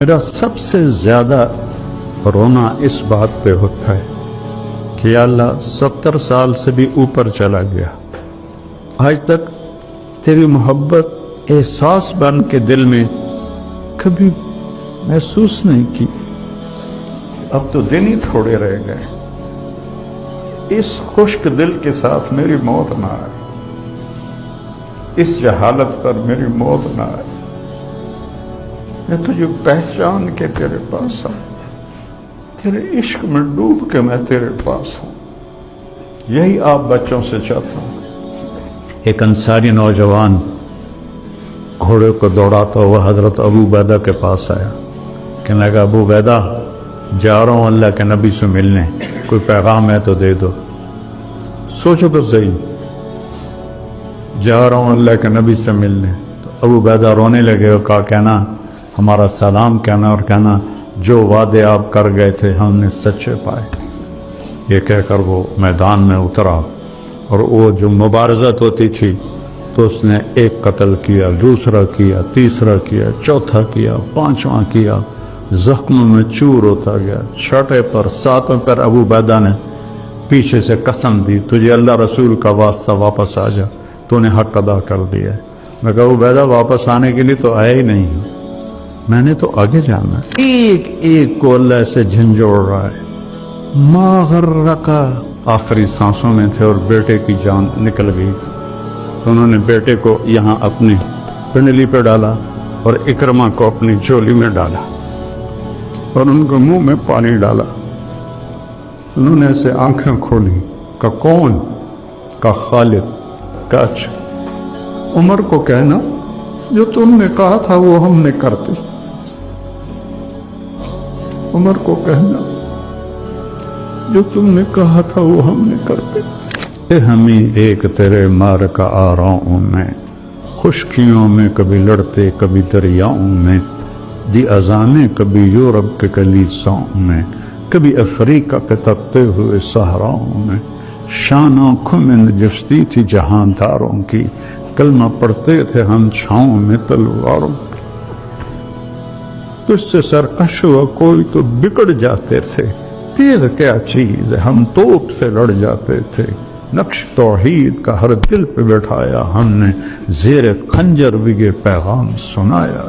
میرا سب سے زیادہ رونا اس بات پہ ہوتا ہے کہ یا اللہ 70 سال سے بھی اوپر چلا گیا، آج تک تیری محبت احساس بن کے دل میں کبھی محسوس نہیں کی، اب تو دن ہی تھوڑے رہ گئے، اس خشک دل کے ساتھ میری موت نہ آئے، اس جہالت پر میری موت نہ آئے، میں تجھے پہچان کے تیرے پاس آؤں، تیرے عشق میں ڈوب کے میں تیرے پاس ہوں، یہی آپ بچوں سے چاہتا ہوں۔ ایک انصاری نوجوان گھوڑے کو دوڑاتا ہوا حضرت ابو عبیدہ کے پاس آیا، کہنے لگا ابو عبیدہ جا رہا ہوں اللہ کے نبی سے ملنے، کوئی پیغام ہے تو دے دو۔ سوچو تو صحیح، جا رہا ہوں اللہ کے نبی سے ملنے، تو ابو عبیدہ رونے لگے اور کہا کہنا ہمارا سلام کہنا اور کہنا جو وعدے آپ کر گئے تھے ہم نے سچے پائے۔ یہ کہہ کر وہ میدان میں اترا اور وہ جو مبارزت ہوتی تھی تو اس نے ایک قتل کیا، دوسرا کیا، تیسرا کیا، چوتھا کیا، پانچواں کیا، زخموں میں چور ہوتا گیا، چھٹے پر ساتوں پر ابو عبیدہ نے پیچھے سے قسم دی تجھے اللہ رسول کا واسطہ واپس آ جا، تو نے حق ادا کر دیا ہے۔ میں کہا ابو عبیدہ واپس آنے کے لیے تو آیا ہی نہیں، میں نے تو آگے جانا ہے۔ ایک ایک کو اللہ سے جھنجھوڑ رہا ہے، ما غرقا، آخری سانسوں میں تھے اور بیٹے کی جان نکل گئی تھی، تو انہوں نے بیٹے کو یہاں اپنی پنڈلی پہ ڈالا اور اکرمہ کو اپنی جھولی میں ڈالا اور ان کو منہ میں پانی ڈالا۔ انہوں نے ایسے آنکھیں کھولی، کہ کون؟ کہ خالد۔ کہ اچھا عمر کو کہنا جو تم نے کہا تھا وہ ہم نے کرتے، عمر کو کہنا جو تم نے کہا تھا وہ ہم نے کرتے۔ ہمیں ایک تیرے مار کا آراؤں میں، خشکیوں میں کبھی لڑتے کبھی دریاؤں میں، دی اذانیں کبھی یورپ کے کلیساؤں میں، کبھی افریقہ کے تپتے ہوئے صحراؤں میں، شان آنکھوں میں نجستی تھی جہانداروں کی، کلمہ پڑھتے تھے ہم چھاؤں میں تلواروں کی، تجھ سے سرکش ہوا کوئی تو بگڑ جاتے تھے، تیغ کیا چیز ہے ہم توپ سے لڑ جاتے تھے، نقش توحید کا ہر دل پہ بٹھایا ہم نے، زیر خنجر بھی یہ پیغام سنایا۔